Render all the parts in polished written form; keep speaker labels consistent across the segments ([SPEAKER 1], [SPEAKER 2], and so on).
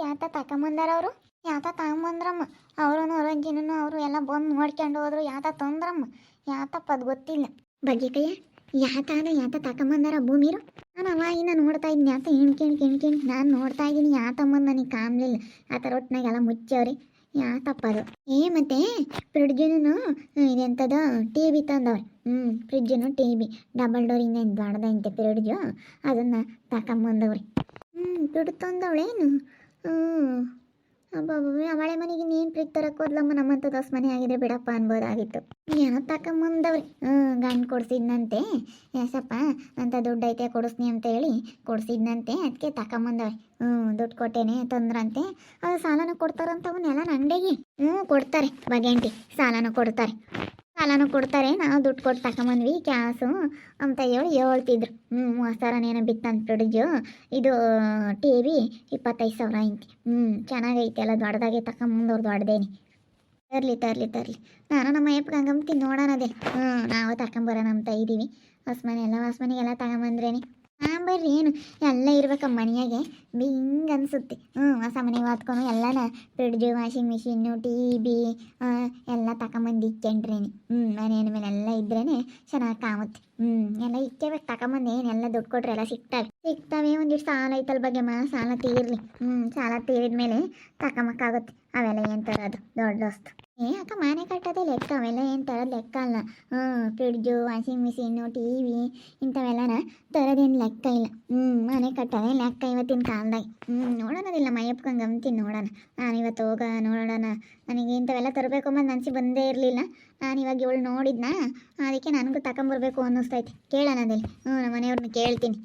[SPEAKER 1] ಯಾತ ತಕೊಂಬಂದಾರ ಅವರು ಯಾತ ತಗೊಂಬಂದ್ರಮ್ಮ. ಅವರು ರಂಜಿನೂ ಅವರು ಎಲ್ಲ ಬಂದು ನೋಡ್ಕೊಂಡು ಹೋದ್ರು. ಯಾತ ತಂದ್ರಮ್ಮ ಯಾತಪ್ಪ ಅದು ಗೊತ್ತಿಲ್ಲ. ಬಗ್ಗೆಕಯ್ಯ ಯಾತ ತಕೊಂಬಂದಾರ ಭೂಮಿರು. ನಾನು ಅವಾಗಿಂದ ನೋಡ್ತಾ ಇದ್ದೀನಿ ಯಾತ ಎಣ್ಕೆಣ್ ನಾನು ನೋಡ್ತಾ ಇದ್ದೀನಿ ಯಾತಂಬಂದು ನನಗೆ ಕಾಮ್ಲಿಲ್ಲ. ಆ ಥರ ಒಟ್ಟಿನಾಗೆಲ್ಲ ಮುಚ್ಚವ್ರಿ ಯಾತಪ್ಪ ಅದು. ಮತ್ತೆ ಫ್ರಿಡ್ಜುನು ಇದೆಂಥದ ಟಿ ವಿ ತಂದವ್ರೆ. ಫ್ರಿಡ್ಜುನು ಟಿ ವಿ ಡಬಲ್ ಡೋರಿಂದ ದೊಡ್ಡದಂತೆ ಫ್ರಿಡ್ಜು, ಅದನ್ನು ತಕೊಂಬಂದವ್ರಿ. ದುಡ್ಡು ತಂದವಳೇನು? ಅಬ್ಬಬ್ಬ ಅವಳೆ ಮನೆಗೆ ನೀನು ಫ್ರಿಜ್ ತರಕ್ಕೆ ಹೋದ್ಲಮ್ಮ. ನಮ್ಮಂಥದ್ದು ಹೊಸ ಮನೆ ಆಗಿದ್ರೆ ಬಿಡಪ್ಪ ಅನ್ಬೋದಾಗಿತ್ತು. ಏನೋ ತಕೊಂಬಂದವ್ರಿ. ಗಂಡು ಕೊಡಿಸಿದ್ನಂತೆ. ಎಸಪ್ಪ ಅಂತ ದುಡ್ಡು ಐತೆ ಕೊಡಿಸ್ನಿ ಅಂತ ಹೇಳಿ ಕೊಡಿಸಿದ್ನಂತೆ. ಅದಕ್ಕೆ ತಕೊಂಬಂದವ್ರಿ. ದುಡ್ಡು ಕೊಟ್ಟೇನೆ ತಂದ್ರಂತೆ. ಅದು ಸಾಲನೂ ಕೊಡ್ತಾರಂತ ಅವನ್ನೆಲ್ಲ ಅಂಗಡಿಗೆ. ಕೊಡ್ತಾರೆ ಬಗೆಂಟಿ, ಸಾಲನೂ ಕೊಡ್ತಾರೆ. ನಾವು ದುಡ್ಡು ಕೊಟ್ಟು ತಗೊಂಬಂದ್ವಿ ಕ್ಯಾಸು ಅಂತ ಹೇಳಿ ಹೇಳ್ತಿದ್ರು. 30,000 ಬಿತ್ತಂತ ಫ್ರಿಡ್ಜು. ಇದು ಟಿ ವಿ 25,000 ಇಂತಿ. ಚೆನ್ನಾಗೈತೆ ಎಲ್ಲ ದೊಡ್ಡದಾಗೆ ತಗೊಂಬಂದವ್ರು ದೊಡ್ಡದೇನೆ. ತರಲಿ ನಾನು ನಮ್ಮ ಅಯ್ಯಪ್ಪಗೆ ಹಂಗಂತೀನಿ ನೋಡೋಣದೇ. ನಾವು ತಗೊಂಬರೋಣ ಅಂತ ಇದ್ದೀವಿ. ಹೊಸ ಮನೆಗೆಲ್ಲ ತಗೊಂಬಂದ್ರೇನೆ. ಬರ್ರಿ ಏನು ಎಲ್ಲ ಇರ್ಬೇಕಮ್ಮ ಮನೆಯಾಗೆ ಹಿಂಗೆ ಅನಿಸುತ್ತೆ. ಹೊಸ ಮನೆಗೆ ಹೊತ್ಕೊಂಡು ಎಲ್ಲನ fridge washing machine T V ಎಲ್ಲ ತಗೊಂಬಂದು ಇಕ್ಕೊಂಡ್ರೇನೆ. ಮನೆಯ ಮೇಲೆ ಎಲ್ಲ ಇದ್ರೇ ಚೆನ್ನಾಗಿ ಕಾಮುತ್ತೆ. ಎಲ್ಲ ಇಕ್ಕೇಬೇಕು ತಗೊಂಬಂದು ಏನೆಲ್ಲ ದುಡ್ಡು ಕೊಟ್ರೆ ಎಲ್ಲ ಸಿಗ್ತವೆ. ಒಂದಿಷ್ಟು ಸಾಲ ಐತಲ್ ಬಗ್ಗೆ ಸಾಲ ತೀರ್ಲಿ. ಸಾಲ ತೀರಿದ್ಮೇಲೆ ತಗೊಂಬಕ್ಕಾಗುತ್ತೆ. ಅವೆಲ್ಲ ಏನು ತರೋದು ದೊಡ್ಡ ವಸ್ತು. ಅಕ್ಕ ಮನೆ ಕಟ್ಟೋದೇ ಲೆಕ್ಕ. ಅವೆಲ್ಲ ಏನು ತರೋದು ಲೆಕ್ಕ ಅಲ್ಲ. Fridge washing machine T V ಇಂಥವೆಲ್ಲನ ತರೋದೇನು ಲೆಕ್ಕ ಇಲ್ಲ. ಮನೆ ಕಟ್ಟೋದೇ ಲೆಕ್ಕ ಇವತ್ತಿನ ಕಾಲದಾಗ. ನೋಡೋಣದಿಲ್ಲ ಮೈಯಪ್ಕಂಗೆ ಅಂತೀನಿ ನೋಡೋಣ. ನಾನು ಇವತ್ತು ನೋಡೋಣ. ನನಗೆ ಇಂಥವೆಲ್ಲ ತರಬೇಕು ಅಂಬದು ಮನಸ್ಸಿಗೆ ಬಂದೇ ಇರಲಿಲ್ಲ. ನಾನು ಇವಾಗ ಇವಳು ನೋಡಿದ್ನ, ಅದಕ್ಕೆ ನನಗೂ ತಗೊಂಬರ್ಬೇಕು ಅನ್ನಿಸ್ತೈತಿ. ಕೇಳೋಣದಲ್ಲಿ ನಮ್ಮ ಮನೆಯವ್ರನ್ನ ಕೇಳ್ತೀನಿ.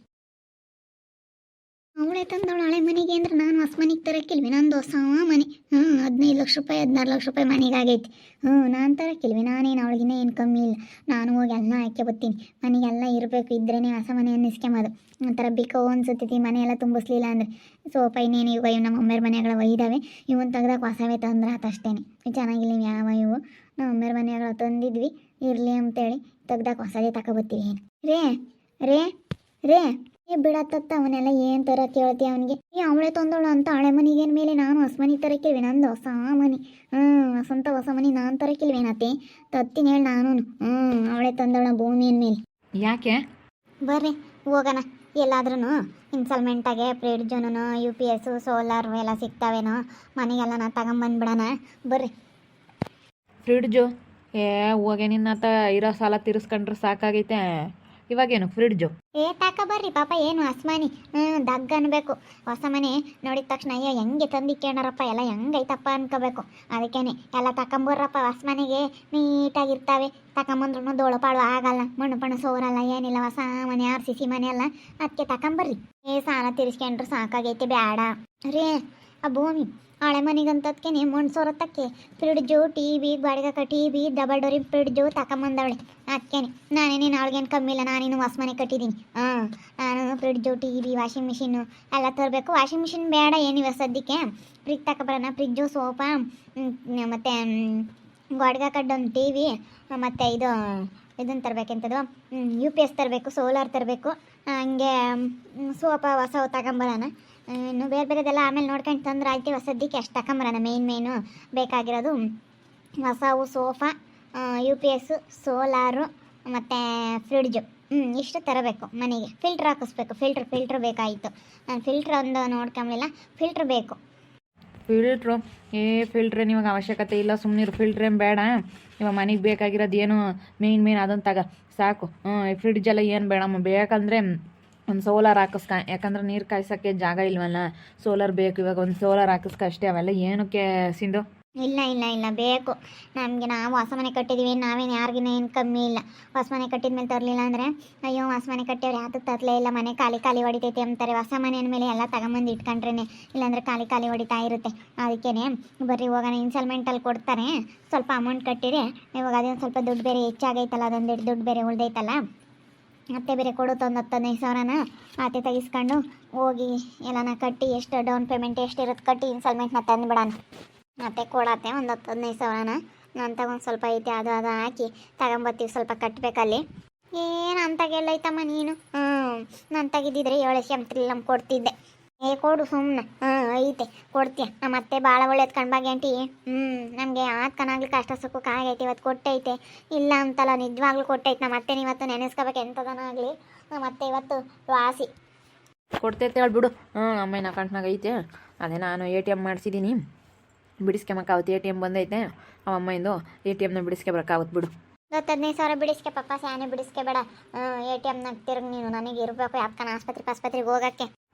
[SPEAKER 1] ಅವಳೇ ತಂದವಳು ಹಳೆ ಮನೆಗೆ ಅಂದ್ರೆ ನಾನು ಹೊಸ ಮನೆಗೆ ತರಕ್ಕಿಲ್ವಿ. ನಂದು ಹೊಸ ಮನೆ 15 ಲಕ್ಷ ರೂಪಾಯಿ 16 ಲಕ್ಷ ರೂಪಾಯಿ ಮನೆಗಾಗೈತಿ. ನಾನು ತರಕ್ಕಿಲ್ವಿ. ನಾನೇನು ಅವಳಿಗಿನ್ನ ಏನು ಕಮ್ಮಿ ಇಲ್ಲ. ನಾನು ಹೋಗಿ ಎಲ್ಲ ಹಾಕಿ ಬರ್ತೀನಿ. ಮನೆಗೆಲ್ಲ ಇರಬೇಕು, ಇದ್ರೇ ಹೊಸ ಮನೆ ಅನ್ನಿಸ್ಕೊಂಬೋದು. ಒಂಥರ ಬಿಕೋ ಅನ್ಸುತ್ತೈತಿ ಮನೆ ಎಲ್ಲ ತುಂಬಿಸ್ಲಿಲ್ಲ ಅಂದರೆ. ಸೋಫಾ ಇನ್ನೇನು ಇವು ನಮ್ಮ ಅಮ್ಮೇರ ಮನೆಗಳ ಒಯ್ದಾವೆ. ಇವನ್ ತೆಗ್ದಾಗ ಹೊಸವೇ ತಂದ್ರೆ ಅಷ್ಟೇ ಚೆನ್ನಾಗಿಲ್ಲ. ಯಾವ ಇವು ನಮ್ಮ ಅಮ್ಮೇರ ಮನೆಗಳ ತಂದಿದ್ವಿ ಇರಲಿ ಅಂತೇಳಿ ತೆಗ್ದಾಗ ಹೊಸದೇ ತಗೊಬತ್ತೀವಿ. ಏನು ರೇ ಬಿಡತ್ತ ಅವನ್ನೆಲ್ಲ ಏನು ತರ ಕೇಳ್ತೀವಿ ಅವನಿಗೆ. ಅವಳೇ ತಂದೋಳು ಅಂತ ಹಳೆ ಮನೆಗೇನ ಮೇಲೆ ನಾನು ಹೊಸ ಮನೆ ತರಕ್ಕಿಲ್ವಿ. ನಂದು ಹೊಸ ಮನೆ. ಸ್ವಂತ ಹೊಸ ಮನೆ ನಾನು ತರಕ್ಕಿಲ್ವೇನತ್ತೆ ತತ್ತೀನಿ ಹೇಳಿ ನಾನು. ಅವಳೇ ತಂದೋಳ ಭೂಮಿಯ ಮೇಲೆ.
[SPEAKER 2] ಯಾಕೆ
[SPEAKER 1] ಬರ್ರಿ ಹೋಗೋಣ. ಎಲ್ಲಾದ್ರೂ ಇನ್ಸ್ಟಾಲ್ಮೆಂಟಾಗೆ ಫ್ರಿಡ್ಜುನು UPS ಸೋಲಾರ್ ಎಲ್ಲ ಸಿಗ್ತಾವೇನೋ. ಮನೆಗೆಲ್ಲ ನಾನು ತಗೊಂಬಂದ್ಬಿಡೋಣ ಬರ್ರಿ.
[SPEAKER 2] ಫ್ರಿಡ್ಜು ಹೋಗಿ ನಿನ್ನತ್ತ ಇರೋ ಸಾಲ ತೀರಿಸ್ಕೊಂಡ್ರೆ ಸಾಕಾಗೈತೆ. ಇವಾಗೇನು ಫ್ರಿಡ್ಜು
[SPEAKER 1] ತಾಕ ಬರ್ರಿ ಪಾಪ. ಏನು ಹೊಸಮನೆ ದಗ್ಗ ಅನ್ಬೇಕು. ಹೊಸ ಮನೆ ನೋಡಿದ ತಕ್ಷಣ ಅಯ್ಯೋ ಹೆಂಗೆ ತಂದಿಕ್ಕೇಣರಪ್ಪ ಎಲ್ಲ ಹೆಂಗೈತಪ್ಪ ಅನ್ಕೋಬೇಕು. ಅದಕ್ಕೇನೆ ಎಲ್ಲ ತಗೊಂಬರ್ರಪ್ಪ. ಹೊಸ ಮನೆಗೆ ನೀಟಾಗಿರ್ತಾವೆ. ತಗೊಂಬಂದ್ರೂ ದೋಳಪಾಳು ಆಗಲ್ಲ, ಮಣ್ಣು ಪಣ್ಣು ಸೋರಲ್ಲ, ಏನಿಲ್ಲ. ಹೊಸ ಮನೆ RCC ಮನೆ ಅಲ್ಲ, ಅದಕ್ಕೆ ತಗೊಂಬರ್ರಿ. ಸಾಲ ತೀರಿಸ್ಕೊಂಡ್ರೆ ಸಾಕಾಗೈತೆ ಬೇಡ ರೀ. ಆ ಭೂಮಿ ಹಳೆ ಮನೆಗಂತದ್ಕೆ ಮಣ್ಣು ಸೋರತ್ತಕ್ಕೆ ಫ್ರಿಡ್ಜು ಟಿ ವಿ ಬಾಡಿಗೆ ಟಿ ವಿ ಡಬಲ್ ಡೋರಿ ಫ್ರಿಡ್ಜು ತಗೊಂಬಂದವಳೆ. ಅದಕ್ಕೇನೆ ನಾನೇನೇನು ಅವಳಿಗೇನು ಕಮ್ಮಿ ಇಲ್ಲ. ನಾನೇನು ಹೊಸ ಮನೆ ಕಟ್ಟಿದ್ದೀನಿ. ನಾನು fridge T V washing machine ಎಲ್ಲ ತರಬೇಕು. ವಾಷಿಂಗ್ ಮಿಷಿನ್ ಬೇಡ ಏನಿವೆ ಸದ್ಯಕ್ಕೆ. ಫ್ರಿಜ್ ತಗೊಬರೋಣ. ಫ್ರಿಡ್ಜು ಸೋಫಾ ಮತ್ತು ಬಾಡಿಗೆ ಕಡ್ಡೊಂದು ಟಿ ವಿ ಮತ್ತು ಇದನ್ನು ತರಬೇಕೆಂಥದ್ದು UPS ತರಬೇಕು, ಸೋಲಾರ್ ತರಬೇಕು. ಹಂಗೆ ಸೋಫಾ ಹೊಸವು ತಗೊಂಬರೋಣ. ಇನ್ನು ಬೇರೆದೆಲ್ಲ ಆಮೇಲೆ ನೋಡ್ಕೊಂಡು ತಂದ್ರೆ ಆಯ್ತು. ಸದ್ಯಕ್ಕೆ ಅಷ್ಟು ತಗೊಂಬರೋಣ. ಮೇಯ್ನು ಬೇಕಾಗಿರೋದು ಹೊಸವು ಸೋಫಾ, UPS ಸೋಲಾರು ಮತ್ತು ಫ್ರಿಡ್ಜು. ಇಷ್ಟು ತರಬೇಕು ಮನೆಗೆ. ಫಿಲ್ಟ್ರ್ ಹಾಕಿಸ್ಬೇಕು. ಫಿಲ್ಟ್ರ್ ಬೇಕಾಯಿತು. ನಾನು ಫಿಲ್ಟ್ರ್ ಒಂದು ನೋಡ್ಕೊಂಬಿಲ್ಲ. ಫಿಲ್ಟ್ರ್ ಬೇಕು.
[SPEAKER 2] ಫಿಲ್ಟ್ರೇನು ಇವಾಗ ಅವಶ್ಯಕತೆ ಇಲ್ಲ. ಸುಮ್ಮನಿರು. ಫಿಲ್ಟ್ರೇನು ಬೇಡ ಇವಾಗ. ಮನೆಗೆ ಬೇಕಾಗಿರೋದು ಏನು ಮೇನ್ ಅದನ್ನು ತಗ ಸಾಕು. ಫ್ರಿಡ್ಜೆಲ್ಲ ಏನು ಬೇಡಮ್ಮ. ಬೇಕಂದರೆ ಒಂದು ಸೋಲಾರ್ ಹಾಕಿಸ್ಕ. ಯಾಕಂದ್ರೆ ನೀರು ಕಾಯ್ಸೋಕ್ಕೆ ಜಾಗ ಇಲ್ವಲ್ಲ. ಸೋಲಾರ್ ಬೇಕು ಇವಾಗ. ಒಂದು ಸೋಲಾರ್ ಹಾಕಿಸ್ಕ ಅಷ್ಟೇ. ಅವೆಲ್ಲ ಏನಕ್ಕೆ ಸಿಂಧು?
[SPEAKER 1] ಇಲ್ಲ ಬೇಕು ನಮಗೆ. ನಾವು ಹೊಸ ಮನೆ ಕಟ್ಟಿದ್ದೀವಿ. ನಾವೇನು ಯಾರಿಗಿನ ಏನು ಕಮ್ಮಿ ಇಲ್ಲ. ಹೊಸ ಮನೆ ಕಟ್ಟಿದ್ಮೇಲೆ ತರಲಿಲ್ಲ ಅಂದರೆ ಅಯ್ಯೋ ಹೊಸ ಮನೆ ಕಟ್ಟಿಯವ್ರು ಯಾತಕ್ಕೆ ತರಲೇ ಇಲ್ಲ, ಮನೆ ಖಾಲಿ ಹೊಡಿತೈತೆ ಅಂತಾರೆ. ಹೊಸ ಮನೆ ಮೇಲೆ ಎಲ್ಲ ತಗೊಂಬಂದು ಇಟ್ಕೊಂಡ್ರೇನೆ, ಇಲ್ಲಾಂದರೆ ಖಾಲಿ ಹೊಡಿತಾ ಇರುತ್ತೆ. ಅದಕ್ಕೇ ಬರ್ರಿ ಹೋಗೋಣ. ಇನ್ಸ್ಟಾಲ್ಮೆಂಟಲ್ಲಿ ಕೊಡ್ತಾರೆ. ಸ್ವಲ್ಪ ಅಮೌಂಟ್ ಕಟ್ಟಿರಿ. ಇವಾಗ ಅದೊಂದು ಸ್ವಲ್ಪ ದುಡ್ಡು ಬೇರೆ ಹೆಚ್ಚಾಗೈತಲ್ಲ, ಅದೊಂದು ದುಡ್ಡು ಬೇರೆ ಉಳ್ದೈತಲ್ಲ. ಮತ್ತೆ ಬೇರೆ ಕೊಡೋದು ಒಂದು 10-15 ಆತೆ ತೆಗಿಸ್ಕೊಂಡು ಹೋಗಿ ಎಲ್ಲನ ಕಟ್ಟಿ ಎಷ್ಟು ಡೌನ್ ಪೇಮೆಂಟ್ ಎಷ್ಟಿರುತ್ತೆ ಕಟ್ಟಿ ಇನ್ಸ್ಟಾಲ್ಮೆಂಟ್ನ ತಂದುಬಿಡೋಣ. ಮತ್ತೆ ಕೊಡತ್ತೆ ಒಂದು 10-15 ನಾನು ತಗೊಂಡು ಸ್ವಲ್ಪ ಐತೆ ಅದು ಹಾಕಿ ತಗೊಂಬರ್ತೀವಿ. ಸ್ವಲ್ಪ ಕಟ್ಟಬೇಕಲ್ಲಿ. ಏನು ಅಂತಾಗೆಲ್ಲೈತಮ್ಮ ನೀನು? ನಾನು ತೆಗಿದ್ದಿದ್ರೆ 7 ನಮ್ಗೆ ಕೊಡ್ತಿದ್ದೆ. ಕೊಡು ಸುಮ್ಮನೆ. ಐತೆ ಕೊಡ್ತೀಯ. ನಮ್ಮ ಅತ್ತೆ ಭಾಳ ಒಳ್ಳೇದು ಕಣ್ಬಾಗಿ ಆಂಟಿ. ನಮಗೆ ಆತ್ಕನಾಗ್ಲಿ ಕಷ್ಟ ಸುಖಕ್ಕೆ ಆಗೈತೆ, ಇವತ್ತು ಕೊಟ್ಟೈತೆ. ಇಲ್ಲ ಅಂತಲ್ಲ, ನಿಜವಾಗ್ಲೂ ಕೊಟ್ಟೈತೆ. ನಮ್ಮ ಅತ್ತೆ ಇವತ್ತು ನೆನೆಸ್ಕೋಬೇಕು ಎಂಥದನಾಗಲಿ. ನಮ್ಮ ಅತ್ತೆ ಇವತ್ತು ವಾಸಿ
[SPEAKER 2] ಕೊಡ್ತೈತೆ ಹೇಳ್ಬಿಡು. ಅಮ್ಮನ ಅಕೌಂಟ್ನಾಗ ಐತೆ. ಅದೇ ನಾನು ATM ಮಾಡಿಸಿದ್ದೀನಿ, ಬಿಡಿಸ್ಕೊಂಬಕ್ಕಾಗುತ್ತೆ. ATM ಬಂದೈತೆ ಅಮ್ಮಂದು. ATMನ ಬಿಡಿಸ್ಕೊಬರಕ್ಕಾಗುತ್ತೆ ಬಿಡು.
[SPEAKER 1] 15,000 ಬಿಡಿಸ್ಕೆ ಪಪ್ಪ, ಸ್ಯಾನೆ ಬಿಡಿಸ್ಕೆ ಬೇಡ. ATMನಾಗ ತಿರುಗಿ ನೀನು, ನನಗೆ ಇರಬೇಕು ಯಾಕನ ಆಸ್ಪತ್ರೆಗೆ ಹೋಗೋಕ್ಕೆ.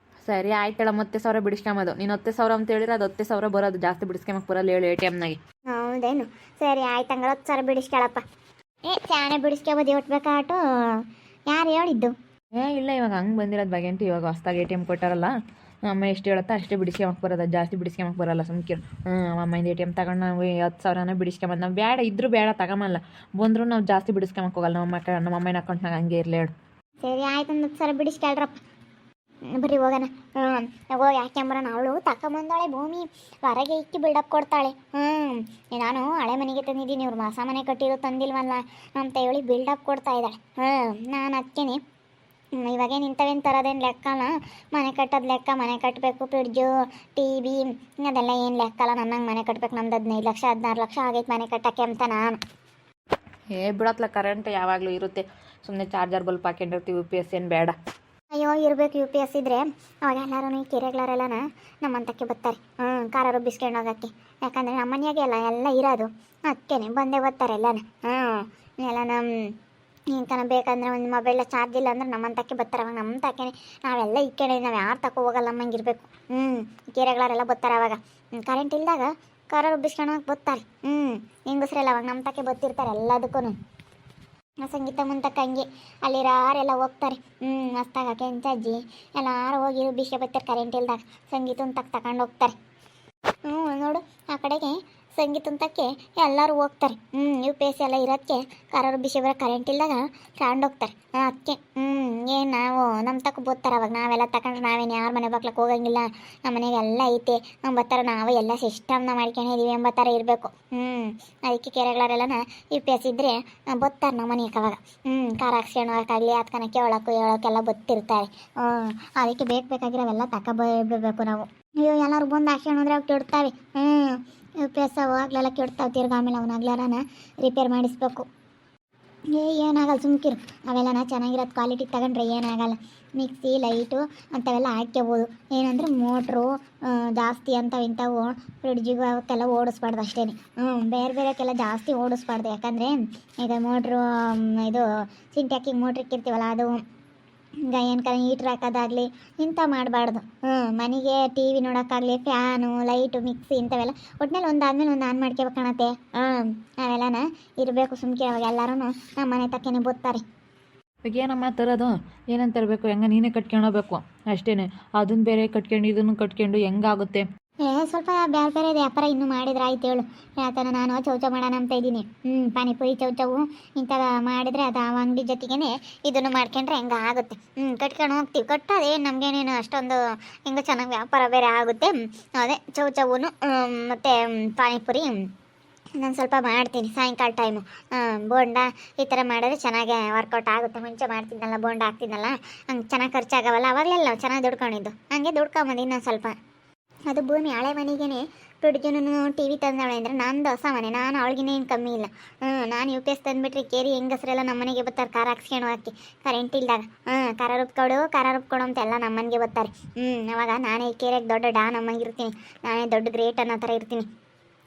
[SPEAKER 2] ಸರಿ ಆಯ್ತಳ, ಮತ್ತೆ 10,000 ಬಿಡಿಸ್ಕೊಂಬೋದು. ನೀನು 10,000 ಅಂತ ಹೇಳಿದ್ರೆ ಅದು 10,000 ಬರೋದು, ಜಾಸ್ತಿ ಬಿಡಿಸ್ಕೊಂಬಕ್ಕೆ ಬರಲ್ಲ ಹೇಳು ATMನಾಗೆ.
[SPEAKER 1] ಹೌದೇನು? ಸರಿ ಆಯ್ತು, ಹಂಗಾರೆ 10,000 ಬಿಡಿಸ್ಕೊಳಪ್ಪ. ಸ್ಯಾನೆ ಬಿಡಿಸ್ಕೊಬೋದು ಒಟ್ಬೇಕಾ ಆಟೋ? ಯಾರು ಹೇಳಿದ್ದು?
[SPEAKER 2] ಇಲ್ಲ, ಇವಾಗ ಹಂಗೆ ಬಂದಿರೋದು ಬಗೆಂಟು. ಇವಾಗ ಹೊಸ್ದಾಗಿ ATM ಕೊಟ್ಟಾರಲ್ಲ, ಅಮ್ಮ ಎಷ್ಟು ಹೇಳುತ್ತಾ ಅಷ್ಟೇ ಬಿಡಿಸ್ಕೊಂಬಕ್ಕೆ ಬರೋದು, ಜಾಸ್ತಿ ಬಿಡಿಸ್ಕೊಂಬಕ್ಕೆ ಬರಲ್ಲ. ಸುಮ್ಕಿರು. ಅಮ್ಮಂದು ATM ತಗೊಂಡು ನಾವು 10,000 ಬಿಡಿಸ್ಕೊಂಬಂದು, ನಾವು ಬೇಡ ಇದ್ರೂ ಬೇಡ ತಗೊಂಬಲ್ಲ ಬಂದರೂ ನಾವು ಜಾಸ್ತಿ ಬಿಡಿಸ್ಕೊಂಬಕ್ಕೆ ಹೋಗಲ್ಲ. ನಮ್ಮ ಅಮ್ಮನ ಅಕೌಂಟ್ನಾಗ ಹಂಗೆ ಇರಲಿ ಹೇಳು. ಸರಿ
[SPEAKER 1] ಆಯ್ತು, 10,000 ಬಿಡಿಸ್ಕೊಳ್ರಪ್ಪ. ಬರೀ ಹೋಗೋಣ. ಹೋಗಿ ಯಾಕೆಂಬರೋಣ. ಅವಳು ತಗೊಂಬಂದಾಳೆ ಭೂಮಿ, ಹೊರಗೆ ಇಕ್ಕಿ ಬಿಲ್ಡಪ್ ಕೊಡ್ತಾಳೆ. ನಾನು ಹಳೆ ಮನೆಗೆ ತಂದಿದ್ದೀನಿ, ಇವ್ರು ಹೊಸ ಮನೆ ಕಟ್ಟಿರೋ ತಂದಿಲ್ವಲ್ಲ ಅಂತ ಹೇಳಿ ಬಿಲ್ಡಪ್ ಕೊಡ್ತಾ ಇದ್ದಾಳೆ. ನಾನು ಅದಕ್ಕೇನೆ ಇವಾಗೇನು ಇಂಥವೇನು ತರೋದೇನು ಲೆಕ್ಕಲ್ಲ. ಮನೆ ಕಟ್ಟೋದು ಲೆಕ್ಕ, ಮನೆ ಕಟ್ಟಬೇಕು, ಫ್ರಿಡ್ಜು, TV ಅದೆಲ್ಲ ಏನು ಲೆಕ್ಕಲ್ಲ. ನನ್ನಂಗೆ ಮನೆ ಕಟ್ಟಬೇಕು. ನಮ್ದು 15 ಲಕ್ಷ 16 ಲಕ್ಷ ಆಗೈತೆ ಮನೆ ಕಟ್ಟೋಕ್ಕೆ ಅಂತ ನಾನು.
[SPEAKER 2] ಬಿಡತ್ಲ, ಕರೆಂಟ್ ಯಾವಾಗಲೂ ಇರುತ್ತೆ. ಸುಮ್ಮನೆ ಚಾರ್ಜರ್ ಬಲ್ಪ್ ಹಾಕೊಂಡಿರ್ತೀವಿ. UPS ಏನು ಬೇಡ.
[SPEAKER 1] ಅಯ್ಯೋ ಇರಬೇಕು. UPS ಇದ್ದರೆ ಅವಾಗ ಎಲ್ಲರೂ ಈ ಕೆರೆಗಳರೆಲ್ಲನ ನಮ್ಮಂತಕ್ಕೆ ಬರ್ತಾರೆ. ಖಾರ ರುಬ್ಬಿಸ್ಕೊಂಡು ಹೋಗೋಕ್ಕೆ. ಯಾಕಂದರೆ ನಮ್ಮ ಮನೆಯಾಗೆ ಎಲ್ಲ ಇರೋದು, ಅದಕ್ಕೇನೆ ಬಂದೇ ಬರ್ತಾರೆ ಎಲ್ಲನ. ಎಲ್ಲ ನಮ್ಮ ಬೇಕಂದ್ರೆ ಒಂದು ಮೊಬೈಲ ಚಾರ್ಜ್ ಇಲ್ಲ ಅಂದ್ರೆ ನಮ್ಮಂತಕ್ಕೆ ಬರ್ತಾರೆ. ಅವಾಗ ನಮ್ಮ ತಕ್ಕೇನೆ ನಾವೆಲ್ಲ ಇಕ್ಕೇನೆ, ನಾವು ಯಾರು ತಗೋ ಹೋಗಲ್ಲ. ನಮ್ಮಂಗಿರ್ಬೇಕು. ಕೆರೆಗಳರೆಲ್ಲ ಬರ್ತಾರೆ ಅವಾಗ. ಕರೆಂಟ್ ಇಲ್ದಾಗ ಖಾರ ರುಬ್ಬಿಸ್ಕೊಂಡು ಹೋಗಿ ಬರ್ತಾರೆ. ಹೆಂಗಸ್ರೆಲ್ಲ ಅವಾಗ ನಮ್ಮ ತಕ್ಕೆ ಬರ್ತಿರ್ತಾರೆ ಎಲ್ಲದಕ್ಕೂ. ಸಂಗೀತ ಮುಂತಕ್ಕ ಹಂಗೆ ಅಲ್ಲಿರಾರೆಲ್ಲ ಹೋಗ್ತಾರೆ. ಮಸ್ತಾಗ ಕೆಂಚಜ್ಜಿ ಎಲ್ಲಾರು ಹೋಗಿ ರುಬ್ಬಿಸ್ಕೆ ಬರ್ತಾರೆ ಕರೆಂಟ್ ಇಲ್ದಾಗ. ಸಂಗೀತನ ತಗೊಂಡು ಹೋಗ್ತಾರೆ. ನೋಡು ಆ ಕಡೆಗೆ ಸಂಗೀತಂತಕ್ಕೆ ಎಲ್ಲರೂ ಹೋಗ್ತಾರೆ. UPS ಎಲ್ಲ ಇರೋದಕ್ಕೆ ಖಾರ ರುಬ್ಬಿಸಿ ಬರೋ ಕರೆಂಟ್ ಇಲ್ದಾಗ ತಗೊಂಡು ಹೋಗ್ತಾರೆ. ಅದಕ್ಕೆ ಏನು ನಾವು ನಮ್ಮ ತಕ್ಕ ಬೋತ್ತಾರೆ. ಅವಾಗ ನಾವೆಲ್ಲ ತಗೊಂಡ್ರೆ ನಾವೇನು ಯಾರ ಮನೆ ಬಾಕ್ಲಕ್ಕೆ ಹೋಗಂಗಿಲ್ಲ. ನಮ್ಮ ಮನೆಗೆ ಎಲ್ಲ ಐತೆ, ಬರ್ತಾರೆ. ನಾವು ಎಲ್ಲ ಸಿಸ್ಟಮ್ನ ಮಾಡ್ಕೊಂಡಿದ್ದೀವಿ ಎಂಬ ಥರ ಇರಬೇಕು. ಅದಕ್ಕೆ ಕೆರೆಗಳರೆಲ್ಲನ UPS ಇದ್ದರೆ ಬರ್ತಾರೆ ನಮ್ಮ ಮನೆಗೆ. ಅವಾಗ ಖಾರ ಹಾಕ್ಸ್ಕೊಂಡು ಹೋಗೋಕ್ಕಾಗಲಿ, ಅದಕ್ಕನಕ್ಕೆ ಹೇಳೋಕ್ಕೆಲ್ಲ ಬರ್ತಿರ್ತಾರೆ. ಅದಕ್ಕೆ ಬೇಕಾಗಿರೋವೆಲ್ಲ ತಗೊಬಿಡ್ಬೇಕು ನಾವು. ಅಯ್ಯೋ ಎಲ್ಲರೂ ಬಂದು ಹಾಕ್ಸ್ಕೊಂಡ್ರೆ ಅವು ಕೆಡ್ತಾವೆ. UPS ಅವಾಗಲೆಲ್ಲ ಕೆಡ್ತಾವೆ. ತಿರ್ಗಿ ಆಮೇಲೆ ಅವನಾಗ್ಲಾರನ ರಿಪೇರ್ ಮಾಡಿಸ್ಬೇಕು. ಏನಾಗಲ್ಲ ಸುಮ್ಕಿರು. ಅವೆಲ್ಲನ ಚೆನ್ನಾಗಿರೋದು ಕ್ವಾಲಿಟಿ ತಗೊಂಡ್ರೆ ಏನಾಗಲ್ಲ. ಮಿಕ್ಸಿ ಲೈಟು ಅಂಥವೆಲ್ಲ ಹಾಕ್ಕೋಬೋದು. ಏನಂದರೆ ಮೋಟ್ರು ಜಾಸ್ತಿ ಇಂಥವು ಫ್ರಿಡ್ಜಿಗೂ ಅವಕ್ಕೆಲ್ಲ ಓಡಿಸ್ಬಾರ್ದು ಅಷ್ಟೇ. ಬೇರೆಕ್ಕೆಲ್ಲ ಜಾಸ್ತಿ ಓಡಿಸ್ಬಾರ್ದು. ಯಾಕಂದರೆ ಈಗ ಮೋಟ್ರು ಇದು ಸಿಂಟ್ಯಾಕಿಗೆ ಮೋಟ್ರ್ ಇಕ್ಕಿರ್ತೀವಲ್ಲ, ಅದು ಏನು ಹೀಟ್ರ್ ಹಾಕೋದಾಗಲಿ ಇಂಥ ಮಾಡಬಾರ್ದು. ಮನೆಗೆ TV ನೋಡೋಕ್ಕಾಗಲಿ, ಫ್ಯಾನು ಲೈಟು ಮಿಕ್ಸಿ ಇಂಥವೆಲ್ಲ ಒಟ್ಟಿನಲ್ಲಿ ಒಂದಾದ್ಮೇಲೆ ಒಂದು ಆನ್ ಮಾಡ್ಕೋಬೇಕು ಕಾಣತ್ತೆ. ಅವೆಲ್ಲನ ಇರಬೇಕು. ಸುಮ್ಕೆ ಅವಾಗ ಎಲ್ಲರೂ ನಮ್ಮ ಮನೆ ತಕ್ಕೇನೆ ಬರ್ತಾರೆ.
[SPEAKER 2] ಇವಾಗ ಏನಮ್ಮ ತರೋದು, ಏನಂತ ತರಬೇಕು, ಹೆಂಗೆ ನೀನೇ ಕಟ್ಕೊಂಡೋಗ್ಬೇಕು ಅಷ್ಟೇ. ಅದನ್ನು ಬೇರೆ ಕಟ್ಕೊಂಡು ಇದನ್ನು ಕಟ್ಕೊಂಡು ಹೆಂಗಾಗುತ್ತೆ.
[SPEAKER 1] ಸ್ವಲ್ಪ ಬೇರೆ ವ್ಯಾಪಾರ ಇನ್ನೂ ಮಾಡಿದ್ರೆ ಆಯ್ತು ಹೇಳು. ಯಾತನ ನಾನು ಚೌಚ ಮಾಡೋಣ ಅಂತ ಇದ್ದೀನಿ. ಪಾನಿಪುರಿ ಚೌಚವು ಇಂಥದ್ದು ಮಾಡಿದರೆ ಅದು ಆ ಅಂಗಡಿ ಜೊತೆಗೇ ಇದನ್ನು ಮಾಡ್ಕೊಂಡ್ರೆ ಹೆಂಗೆ ಆಗುತ್ತೆ. ಕಟ್ಕೊಂಡು ಹೋಗ್ತೀವಿ. ಕಟ್ಟೋದೇ ನಮಗೇನೇನು ಅಷ್ಟೊಂದು ಹೆಂಗೆ ಚೆನ್ನಾಗಿ ವ್ಯಾಪಾರ ಬೇರೆ ಆಗುತ್ತೆ. ಅದೇ ಚೌಚವು ಮತ್ತು ಪಾನಿಪುರಿ ನಾನು ಸ್ವಲ್ಪ ಮಾಡ್ತೀನಿ ಸಾಯಂಕಾಲ ಟೈಮು. ಬೋಂಡ ಈ ಥರ ಮಾಡಿದ್ರೆ ಚೆನ್ನಾಗಿ ವರ್ಕೌಟ್ ಆಗುತ್ತೆ. ಮುಂಚೆ ಮಾಡ್ತಿದ್ನಲ್ಲ ಬೋಂಡ ಹಾಕ್ತಿದ್ನಲ್ಲ, ಹಂಗೆ ಚೆನ್ನಾಗಿ ಖರ್ಚಾಗವಲ್ಲ. ಅವಾಗಲೆಲ್ಲ ಚೆನ್ನಾಗಿ ದುಡ್ಕೊಂಡಿದ್ದು, ಹಂಗೆ ದುಡ್ಕೊಂಬಂದು ಇನ್ನೊಂದು ಸ್ವಲ್ಪ. ಅದು ಭೂಮಿ ಹಳೆ ಮನೆಗೇ ಫ್ರಿಡ್ಜನ್ನು TV ತಂದಾಳೆ ಅಂದರೆ ನಂದು ಹೊಸ ಮನೆ. ನಾನು ಅವಳಿಗೇನೇನು ಕಮ್ಮಿ ಇಲ್ಲ. ನಾನು UPS ತಂದುಬಿಟ್ರೆ ಕೇರಿ ಹೆಂಗಸ್ರೆಲ್ಲ ನಮ್ಮ ಮನೆಗೆ ಬರ್ತಾರೆ ಖಾರ ಹಾಕ್ಸ್ಕೊಂಡು ಹಾಕಿ ಕರೆಂಟ್ ಇಲ್ದಾಗ. ಖಾರ ರುಬ್ಕೊಡು ಅಂತ ಎಲ್ಲ ನಮ್ಮ ಮನೆಗೆ ಬರ್ತಾರೆ. ಅವಾಗ ನಾನೇ ಕೇರಿಗೆ ದೊಡ್ಡ ಡಾನ್ ನಮ್ಮಂಗಿರ್ತೀನಿ. ನಾನೇ ದೊಡ್ಡ ಗ್ರೇಟ್ ಅನ್ನೋ ಥರ ಇರ್ತೀನಿ.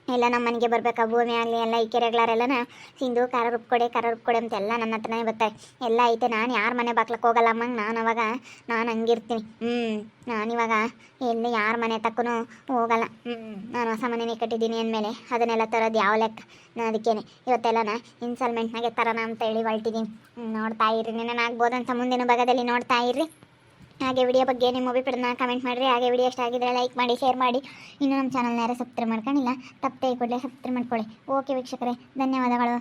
[SPEAKER 1] ಎಲ್ಲ ನಮ್ಮ ಮನೆಗೆ ಬರಬೇಕಾ, ಭೂಮಿ ಆಗಲಿ ಎಲ್ಲ ಈ ಕೆರೆಗಳರೆಲ್ಲನ ಸಿಂಧು ಖಾರ ರುಬ್ಕೊಡೆ ಅಂತ ಎಲ್ಲ ನನ್ನ ಹತ್ರನೇ ಬರ್ತಾರೆ. ಎಲ್ಲ ಐತೆ. ನಾನು ಯಾರ ಮನೆ ಬಾಕ್ಲಕ್ಕೆ ಹೋಗಲ್ಲ ಅಮ್ಮಂಗೆ. ನಾನು ಹಂಗಿರ್ತೀನಿ. ನಾನಿವಾಗ ಎಲ್ಲಿ ಯಾರ ಮನೆ ತಕ್ಕೂ ಹೋಗಲ್ಲ. ನಾನು ಹೊಸ ಮನೆನೇ ಕಟ್ಟಿದ್ದೀನಿ ಅಂದಮೇಲೆ ಅದನ್ನೆಲ್ಲ ತರೋದು ಯಾವ ಲೆಕ್ಕ. ಅದಕ್ಕೇನೆ ಇವತ್ತೆಲ್ಲನ ಇನ್ಸ್ಟಾಲ್ಮೆಂಟ್ನಾಗೆ ತರೋಣ ಅಂತ ಹೇಳಿ ಹೊರಟಿದ್ದೀನಿ. ನೋಡ್ತಾ ಇರ್ರಿ, ನೆನನಾಗ್ಬೋದಂತ ಮುಂದಿನ ಭಾಗದಲ್ಲಿ ನೋಡ್ತಾ ಇರ್ರಿ. ಹಾಗೆ ವಿಡಿಯೋ ಬಗ್ಗೆ ನಿಮ್ಮ ಅಭಿಪ್ರಾಯನ ಕಮೆಂಟ್ ಮಾಡಿರಿ. ಹಾಗೆ ವಿಡಿಯೋ ಇಷ್ಟ ಆಗಿದ್ರೆ ಲೈಕ್ ಮಾಡಿ, ಶೇರ್ ಮಾಡಿ. ಇನ್ನೂ ನಮ್ಮ ಚಾನಲ್ನ ಯಾರು ಸಬ್ಸ್ಕ್ರೈಬ್ ಮಾಡ್ಕೊಂಡಿಲ್ಲ, ತಪ್ಪದೆ ಕೂಡಲೇ ಸಬ್ಸ್ಕ್ರೈಬ್ ಮಾಡ್ಕೊಳ್ಳಿ. ಓಕೆ ವೀಕ್ಷಕರೇ, ಧನ್ಯವಾದಗಳು.